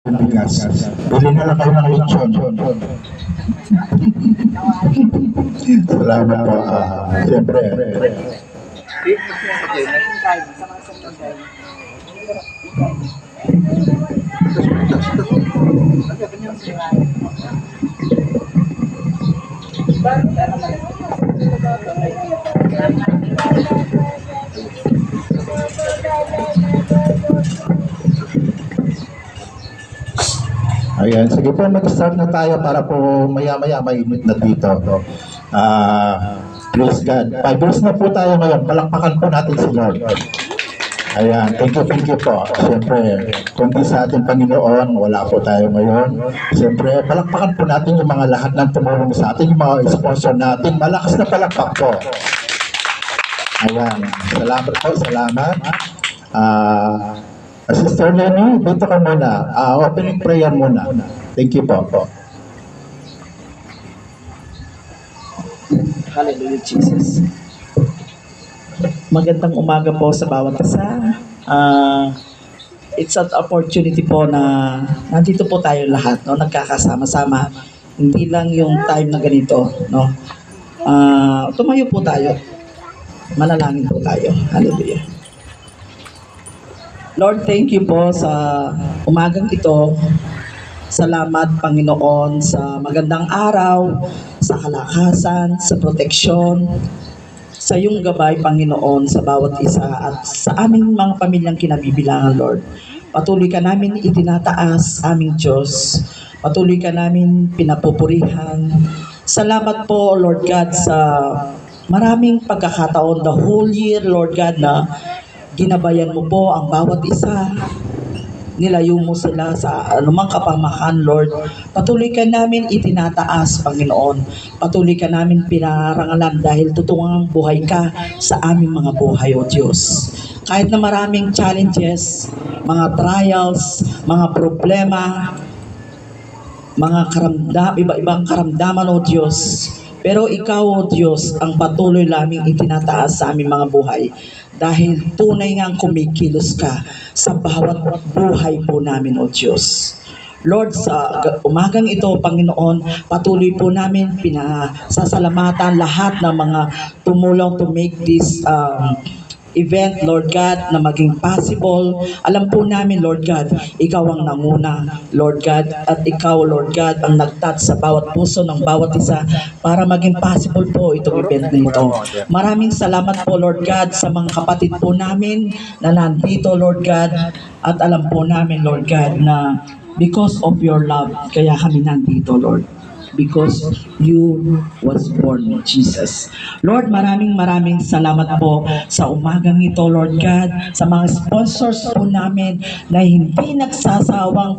bigas. Bili na lang kayo ng lechon. Salamat po. Siyempre. Ayan, sige po, mag-start na tayo para po maya-maya mainit na dito. Praise God. 5 verse na po tayo ngayon. Palakpakan po natin si Lord. Ayan, thank you po. Siyempre, kundi sa ating Panginoon, wala po tayo ngayon. Siyempre, palakpakan po natin yung mga lahat ng tumulong sa atin, yung mga sponsor natin. Malakas na palakpak po. Ayan, salamat po, salamat. Sister Lenny, dito ka muna. Opening prayer muna. Thank you po. Hallelujah, Jesus. Magandang umaga po sa bawat isa. It's an opportunity po na nandito po tayo lahat, no? Nagkakasama-sama. Hindi lang yung time na ganito, no? Tumayo po tayo. Manalangin po tayo. Hallelujah. Lord, thank you po sa umagang ito. Salamat, Panginoon, sa magandang araw, sa kalakasan, sa proteksyon, sa iyong gabay, Panginoon, sa bawat isa at sa aming mga pamilyang kinabibilangan, Lord. Patuloy ka namin itinataas, aming Diyos. Patuloy ka namin pinapupurihan. Salamat po, Lord God, sa maraming pagkakataon the whole year, Lord God, na ginabayan mo po ang bawat isa. Nilayo mo sila sa anumang kapamakan, Lord. Patuloy ka namin itinataas, Panginoon. Patuloy ka namin pinarangalan dahil tutungang buhay ka sa aming mga buhay, O Diyos. Kahit na maraming challenges, mga trials, mga problema, mga iba-ibang karamdaman, O Diyos. Pero ikaw, O Diyos, ang patuloy laming itinataas sa aming mga buhay. Dahil tunay ngang kumikilos ka sa bawat buhay po namin, O Diyos. Lord, sa umagang ito, Panginoon, patuloy po namin pinasasalamatan lahat ng mga tumulong to make this event, Lord God, na maging possible. Alam po namin, Lord God, ikaw ang nanguna, Lord God, at ikaw, Lord God, ang nagtat sa bawat puso ng bawat isa para maging possible po itong event na ito. Maraming salamat po, Lord God, sa mga kapatid po namin na nandito, Lord God, at alam po namin, Lord God, na because of your love, kaya kami nandito, Lord. Because you was born, Jesus. Lord, maraming salamat po sa umagang ito, Lord God, sa mga sponsors po namin na hindi nagsasawang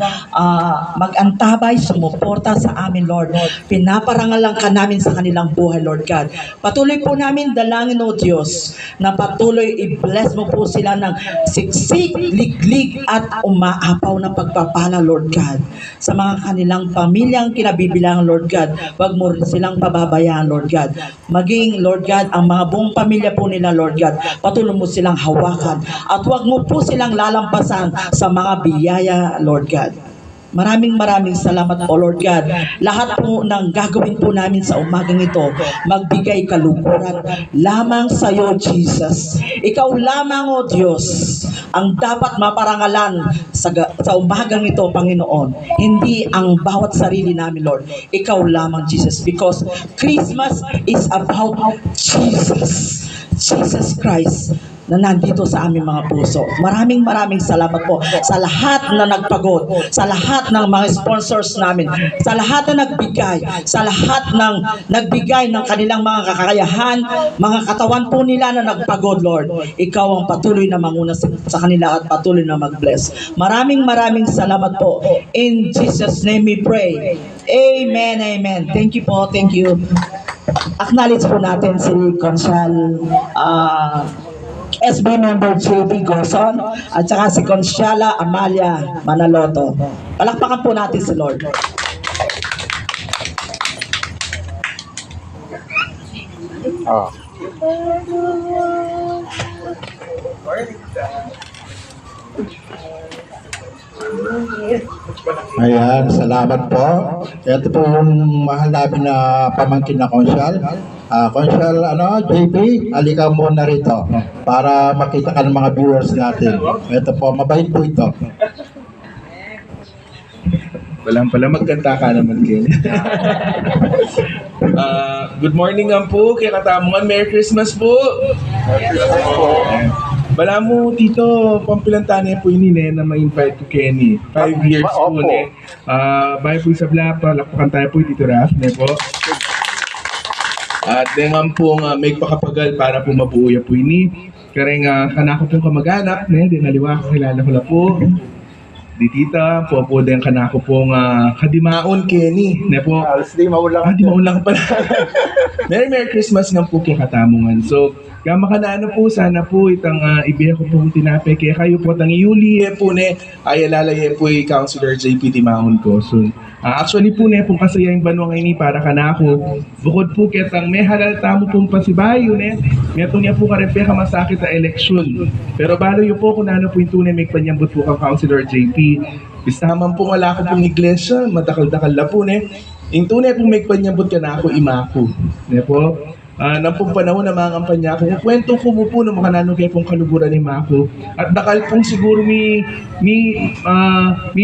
mag-antabay, sumuporta sa amin, Lord. Pinaparangalan ka namin sa kanilang buhay, Lord God. Patuloy po namin dalangin, O Diyos, na patuloy i-bless mo po sila ng siksik, liglig at umaapaw na pagpapala, Lord God. Sa mga kanilang pamilyang kinabibilangan, Lord God, wag mo silang pababayaan, Lord God. Maging, Lord God, ang mga buong pamilya po nila, Lord God, patuloy mo silang hawakan at wag mo po silang lalampasan sa mga biyaya, Lord God. Maraming salamat po, Lord God. Lahat po ng gagawin po namin sa umagang ito, magbigay kaluguran lamang sa iyo, Jesus. Ikaw lamang, O Diyos, ang dapat maparangalan sa umagang ito, Panginoon. Hindi ang bawat sarili namin, Lord. Ikaw lamang, Jesus. Because Christmas is about Jesus. Jesus Christ na nandito sa aming mga puso. Maraming salamat po sa lahat na nagpagod, sa lahat ng mga sponsors namin, sa lahat na nagbigay, sa lahat ng nagbigay ng kanilang mga kakayahan, mga katawan po nila na nagpagod, Lord. Ikaw ang patuloy na manguna sa kanila at patuloy na mag-bless. Maraming salamat po. In Jesus' name we pray. Amen, amen. Thank you po, thank you. Acknowledge po natin si Conchal SB member JB Goson at saka si Consiala Amalia Manaloto. Palakpakan po natin si Lord. Ayan, salamat po. Ito po yung mahal namin na pamangkin na konsyal. Konsyal, JP, halika muna rito para makita ka ng mga viewers natin. Ito po, mabait po ito. Walang pala, magkanta ka naman, Ken. Good morning nga po, kay Katamungan. Merry Christmas po! Bala mo, Tito, pampilantane po yun na ma-invite ko Kenny. 5 years po, ne. Bye po sa Blapa, lakpakan tayo po, Tito Raf, ne po. At dengan po nga may pakapagal para po mabuuya po ini. Kaya nga kanako pong kamag-anak, ne, di naliwa ko, kilala ko na po. Di tita, po din kanako pong kadimaon Kenny, ne po. Di maulang. Di maulang pala. Merry Christmas nga po kay Katamungan. So, kama ka na po, sana po itang ibiya ko pong tinapay kaya kayo po tang Yuli po ne ay alalay po yung Councilor JP Timaon ko. So, actually po ne pong kasaya yung banwang ini para ka na ako. Bukod po kitang may halal tamo pong pasibayo ne. Meto niya po karepe ka masakit na eleksyon. Pero balo yun po kung ano po yung tunay may panyambot po kang Councilor JP. Bistaman po wala ko pong iglesia, madakal-dakal na po ne. Yung tunay pong may panyambot ka na ako, imako. Ne po. Nang pong panahon na mga kampanya ko, kwento ko mo po ng mga nanong kaya pong kaluburan ni Mako. At dakal pong siguro may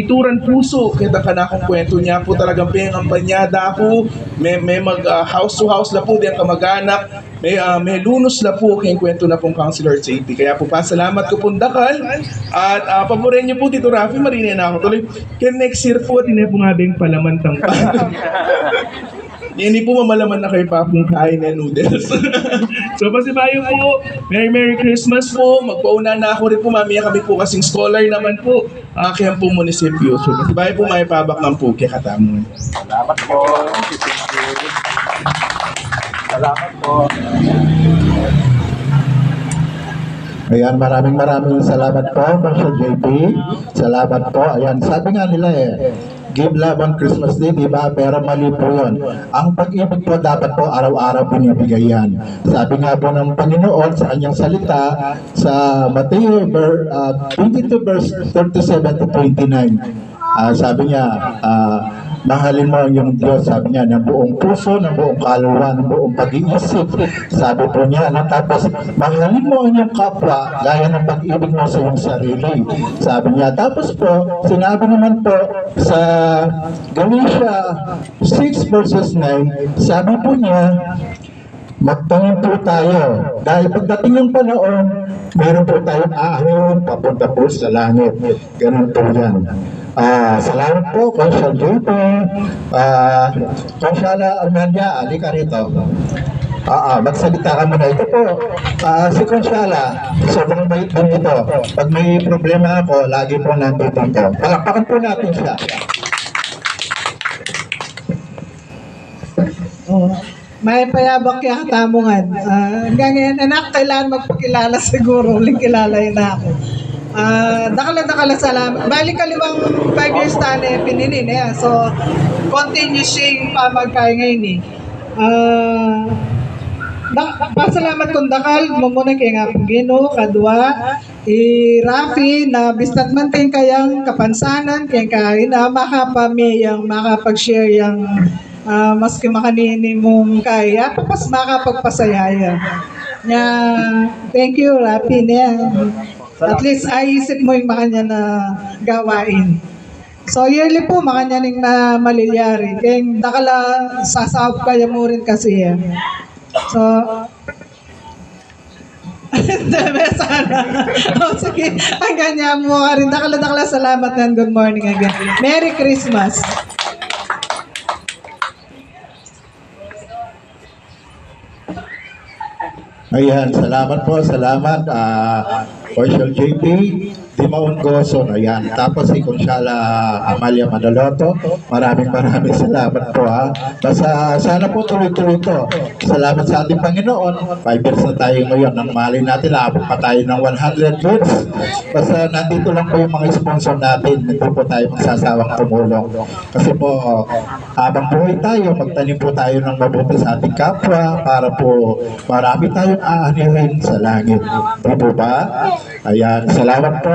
turan puso kita ka na akong kwento niya po talagang pingampanyada ako. May mag house to house na po din kamag-anak. May lunos na po kayong kwento na pong Councilor JP. Kaya po pasalamat ko pong dakal. At paborin niyo po Tito Rafi, marinay na ako tuloy. Kaya next year po, tinay po nga ba yung palamantang pa. Hindi po mamalaman na kayo pa kung kain na noodles. So pasibayo po, Merry Christmas po. Magpauna na ako rin po, mamaya kami po kasing scholar naman po. Kaya po munisipyo. So pasibayo po, may pabak ng po kaya Katamungan. Salamat po. Salamat po. Ayan, maraming salamat po, Marshal JP. Salamat po. Ayan, sabi nga nila give love on Christmas Day, di ba? Pero mali po yun. Ang pag-ibig po dapat po araw-araw binibigay yan. Sabi nga po ng Panginoon sa kanyang salita sa Mateo 22 verse 37 to 29. Sabi niya, mahalin mo ang iyong Diyos, sabi niya, ng buong puso, ng buong kaluluwa, ng buong pag-iisip. Sabi po niya, tapos, mahalin mo ang iyong kapwa, gaya ng pag-ibig mo sa iyong sarili. Sabi niya, tapos po, sinabi naman po sa Galatia 6 verses 9, sabi po niya, magtangin po tayo. Dahil pagdating ng panahon, meron po tayong ahon papunta po sa langit. Ganun po yan. Salamat po, Consyal JP. Consyala Armania, alika rito. Magsalita ka muna. Ito po, si Consyala, sobrang bait din ito. Pag may problema ako, lagi po nandito ito. Palakpakan po natin siya. May payabak kaya Katamungan. Hanggang ngayon, anak, kailangan magpakilala siguro. Uling kilala yun na ako. Dakala salamat. Balik kaliwang 5 years tani pininin. So, continuing pa magkaya ngayon pasalamat kong dakal mo muna kaya nga Gino, kadwa, Rafi na bistat man kayong kayang kapansanan, kaya kain na makapamiyang, makapag-share yung maski makanini mong kaya, papas makapagpasayaya. Thank you, Rafi niya. At least ayisip mo yung makanya na gawain. So yearly po makanya ning na malilyari. Kaya dakala sasahab kaya mo rin kasi yan. So sana. Sige, ang ganyan mo ka rin. Dakala salamat and good morning again. Merry Christmas. Ayan, salamat po, salamat. Consyal JP, Timaon Goson, ayan. Tapos si Consyala Amalia Manaloto, maraming salamat po ha. Basta sana po tuloy-tuloy ito. Salamat sa ating Panginoon. 5 years na tayo ngayon. Nang mahalin natin, abot pa tayo ng 100 years. Basta nandito lang po yung mga sponsor natin. Hindi po tayo magsasawang tumulong. Kasi po, habang buhay tayo, magtanim po tayo ng mabuti sa ating kapwa para po marami tayong aanihin sa langit. Di po ba? Ayan, salamat po.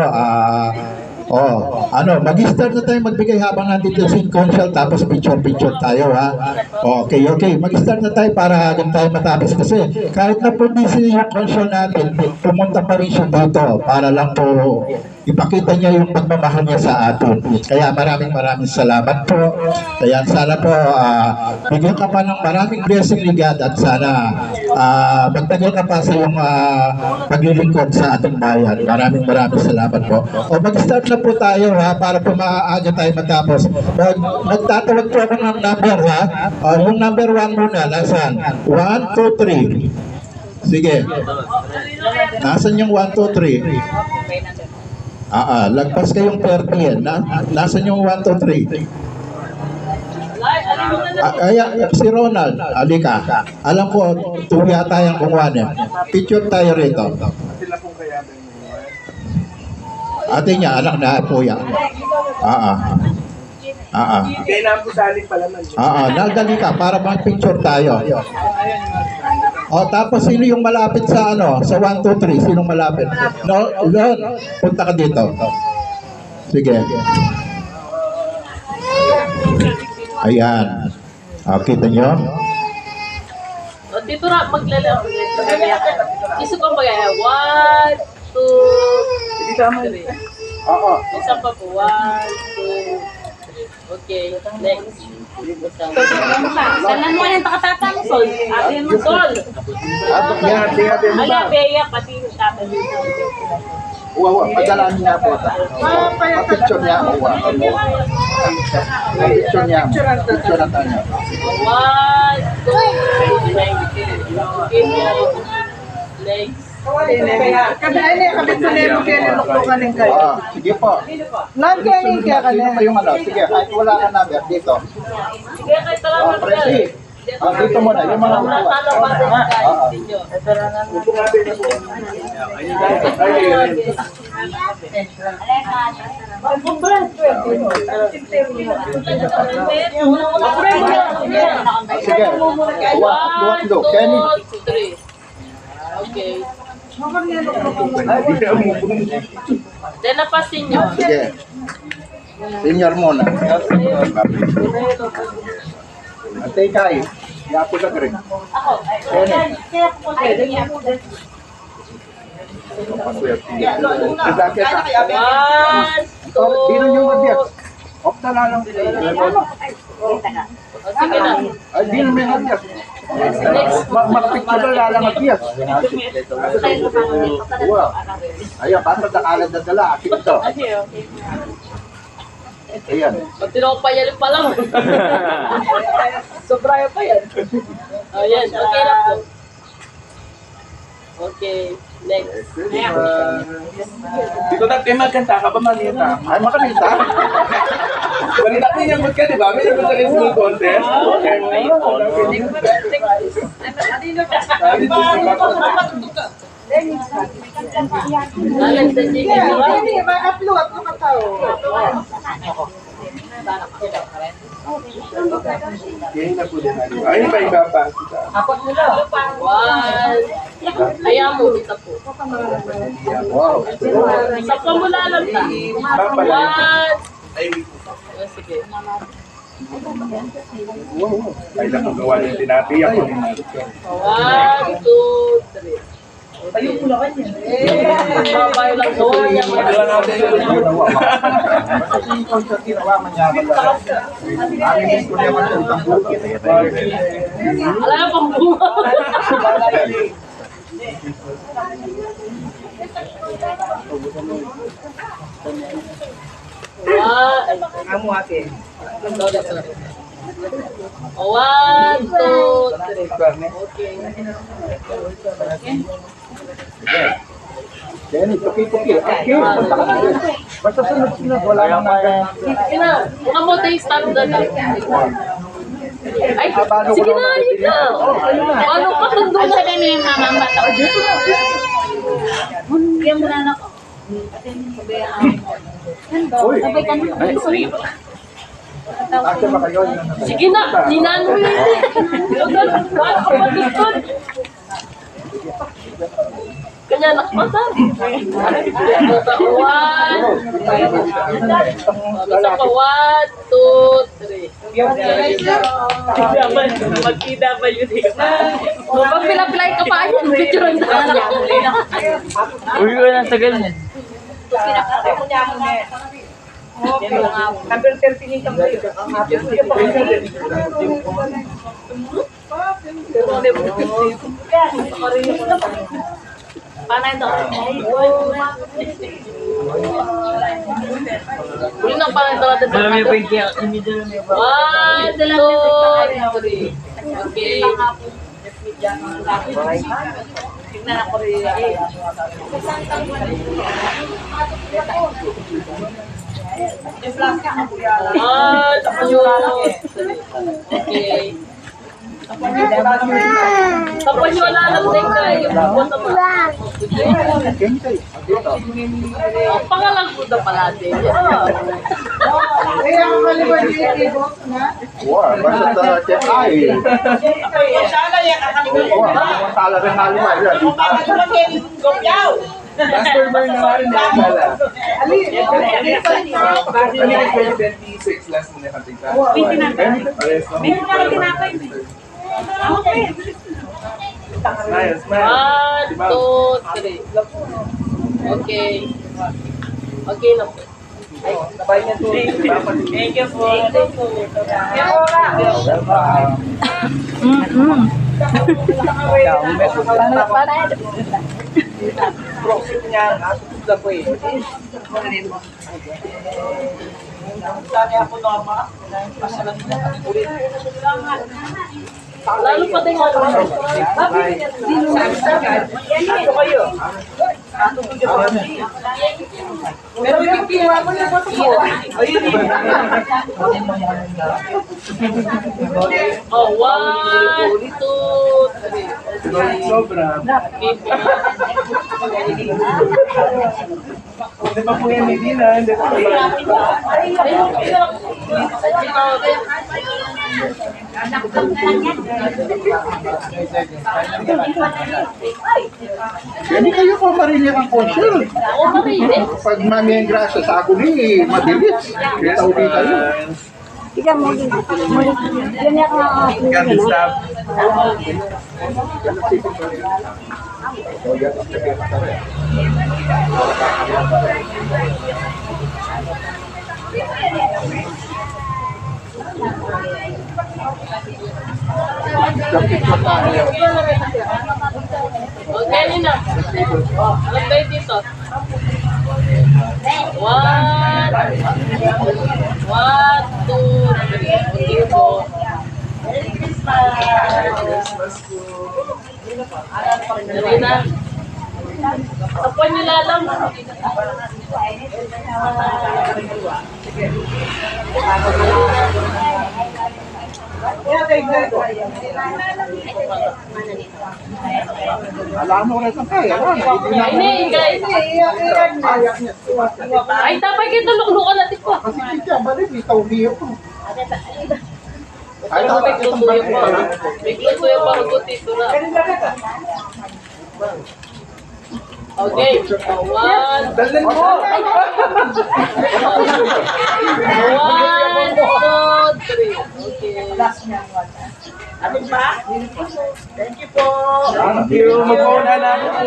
Oh, mag-start na tayo magbigay habang nandito si Conchal, tapos picture tayo, ha? Okay. Mag-start na tayo para agad tayo matapos kasi kahit na po busy yung Conchal natin, pumunta pa rin siya dito para lang po ipakita niya yung pagmamahal niya sa atin. Kaya maraming salamat po. Kaya sana po bigyan ka pa ng maraming blessing ni God at sana magtagal ka pa sa iyong paglilingkod sa ating bayan. Maraming salamat po. O mag-start na po tayo, ha, para po maaga tayo matapos. Magtatawag po ako ng number, ha. Yung number 1 muna, nasaan? 1, 2, 3. Sige. Nasaan yung 1, 2, 3? Lagpas kayong 30 yan. Nasaan yung 1, 2, 3? Si Ronald, alika. Alam ko, 2 yata yung kung 1. Picture tayo rito. Ate niya, anak na po yan. Kaya na po saling pala man. Nagdali ka para mag-picture tayo. Tapos sino yung malapit sa sa 1, 2, 3? Sinong malapit? Lon, punta ka dito. Sige. Ayan. Kita nyo? Dito na, maglalaro. Iso ko magaya. 1, 2, 3. Isa pa po. 1, 2, 3. Okay, next. Kanan mo yung takatata mo, Sol. Ate mo, Sol. Ala, Bea, pati yung tata dito. Padalaan niya po. Picture niya ako. Picture niya. Picture na tayo. 1, 2, 3. Okay, next. Kabit ko nemo kaya niluklukan ng kayo. Sige po. Nan kaya ning kaya Sino pa yung Sige, kahit wala ka number dito. Sige, kahit talaga. Presi. Dito muna, yung mga upuan. Sige. 1, 2, 3. Okay. Then napasin nyo. Sige. Senior muna. Ate Kai. Yapo ka rin. Ako. Dino yung mabiyag. Opta na lang. Sige na. Ay, dino may mabiyag. Magpicture na lang mabiyag. Ayan, basta nakalag na dala. Ito. Ayan. Pag tinopayalin pa lang. Sobraya pa yan. Ayan, okay na po. Okay, next. Dito na kayo magkanta ka ba, Manita? Ay, makanita. Balita ko yung magka, di ba? May nagpunta kayo school contest. Alam sa sige. Hindi, ma-upload mo ka tao. Ayun pa iba pa. One. Ayaw mo, isa po. Wow. Isa pa mula lang ta. One. Ay, Sige. ay lang ang gawa ng tinapi ako. 1, 2, 3. Ayun mo lang yan. Babayo lang gawa niya. Wala natin yung Alam mo pang bunga. Amo ate. 1, 2, 3. Okay. Jenny, tuki-tuki. Okay, punta ka na. Basta sunod-sunod, wala nang Sige na. Mga mo tayo start na lang. Ay, sige na, yun na. Ano ka sundo na? Sabi mo yung mama bata. Bigyan mo na anak ko. Sabay ka na. Ate ba kayo? Sige na, ninano mo yun eh. Ano ka matutod? Kanya niya nakpasar. Isa pa, 1, 2, 3. Mag-PWD ka pa. Pag pila-pilay ka pa, yun, picture na. Uy, wala ang tagal niya. Number 13 ka ba yun? Panay ito. Huli ng panay ito natin. Dala mo yung point kaya. Hindi dala mo yung 1, 2, 3. Okay. Tignan ako rin. Okay. Tapos yung alalang din kayo. Ang pangalang po na pala din. Eh, ako kaliwan yung i-box na. Wow, basta check ay. Sala rin halimay. Last former na nga rin na pala. Ano yung 2026 last mo na katingka? Pares na. Smile, smile. 1, 2, 3. Okay. Okay na po. Thank you po. Lalo pa din ako. Pero yung kiwa mo na po Oh, 1, 2, 3. Sobra. Hindi pa po yan, hindi na. Hindi pa po yan. Hindi kayo pa marinig ang konsyel. Ako pa rin eh. Pag mami ang grasa sa ako ni, mabilis. Kaya ulit kayo. Can't stop. Okay, Nina. Alam kayo dito. 1, 2, 3. Okay po. Dali na. Tapuan nyo lalang. Alam mo rin ang kaya. Ini, guys. Ay, tapay kayo tulok-lukan natin po. Kasi siya, balik, itaw niyo ko. Ay, May klutuyo pa. May klutuyo pa. Magkutito na. Okay. 1, 2, 3. Okay. Thank you. Mag-una na ako po.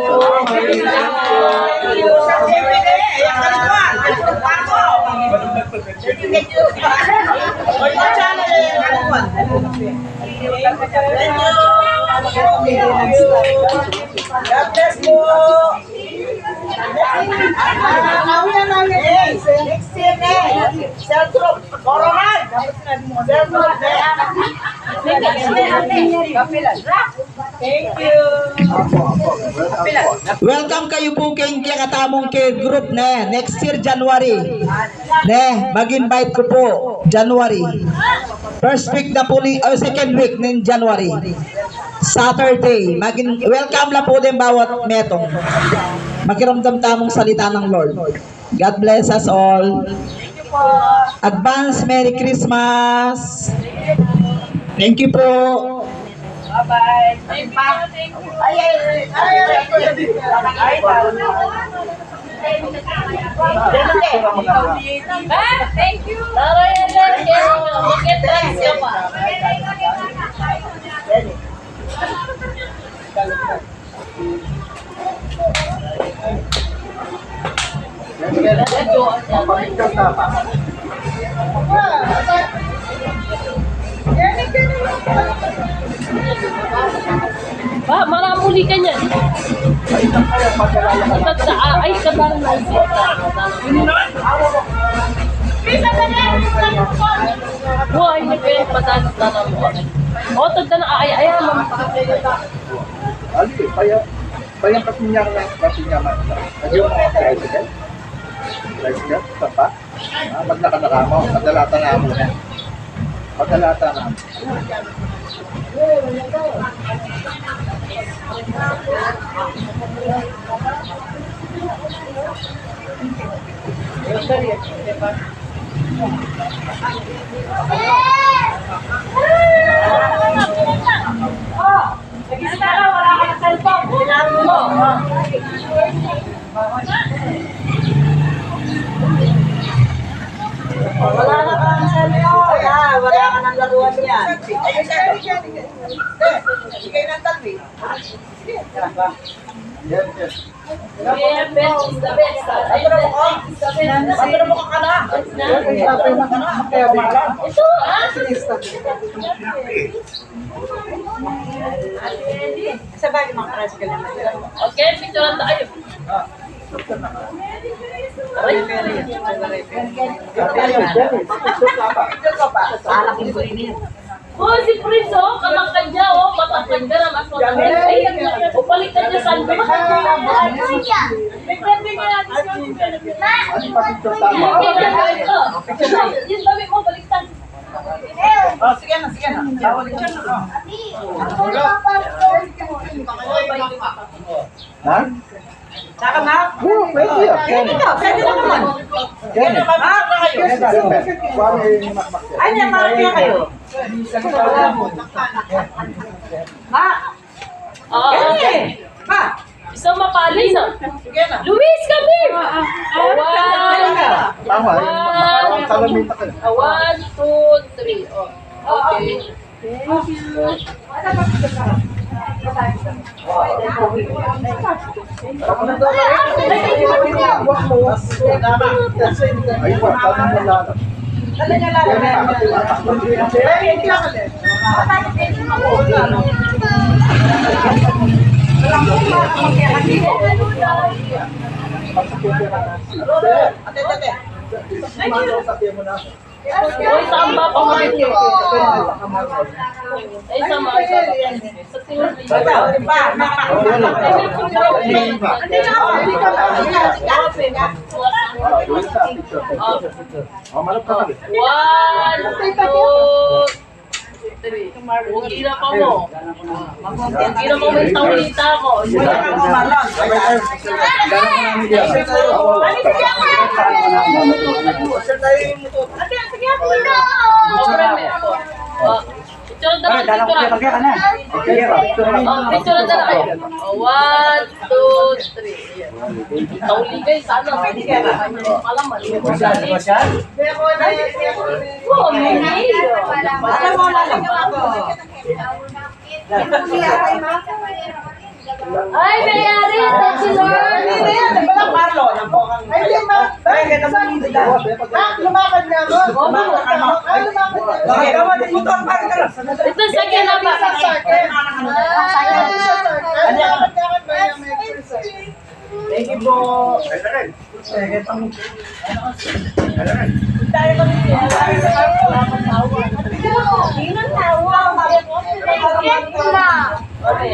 God bless po. Next year na. Cell group. Coronan. Cell group. Thank you. Welcome kayo po kay katamong care group na next year January. Ne, mag-invite ko po January. First week na po ni second week ng January. Saturday. Welcome lang po din bawat metong. Makiramdam tamong salita ng Lord. God bless us all. Advance Merry Christmas. Thank you po. Bye-bye. Ay, pa. Thank you. Bakit siya pa? Ba, maramuli ka niyan. Ay, kabarang na siya. Buhay niya kayo, pataas na lang mo. O, tagda na, ay, ma'am. Bayang kasinyaman lang, kasinyaman. Nagyo mga president. President, pa. Pag nakadaka mo, kadalata na mo na. Kadalata na. Wala na kang cellphone. Wala ka nang laruan yan. Sige na talbi. Yes, yes. Yeah, best is the best. Ano mo ka na? Ito, Sabay mga tricycle naman. Okay, picture lang tayo. Alaking ko rin yan. Oh, si Prince, oh, kamangkan niya, oh, matangkad ka na, mas matangkad. Ay, upalit na niya sandwich. May pwede nga natin yung dami mo, baliktad. Sige na. Bawal ka na. Ha? Saka ma? Oo, pwede yan. Pwede na naman. Kenneth. Ay, naman kaya kayo. Ma! Ma! Isang mapali na. Sige na. Luis, kami! Tama, yung salamita ka. 1, 2, 3. Oh. Okay. Ay, tanong mo lang. Uy, tamba pa kami. Ay, sama. Sa Oh, malap ka kami. 1, 2, 3. Huwag na pa mo. Huwag na mo may tawlita ko. Picture na lang. Picture na lang. 1, 2, 3. Tawli guys, sana. Malaman. Oh, mini. Ay, mayari. Thank you, Lord. Ito sa kinaba. Thank you po. Okay,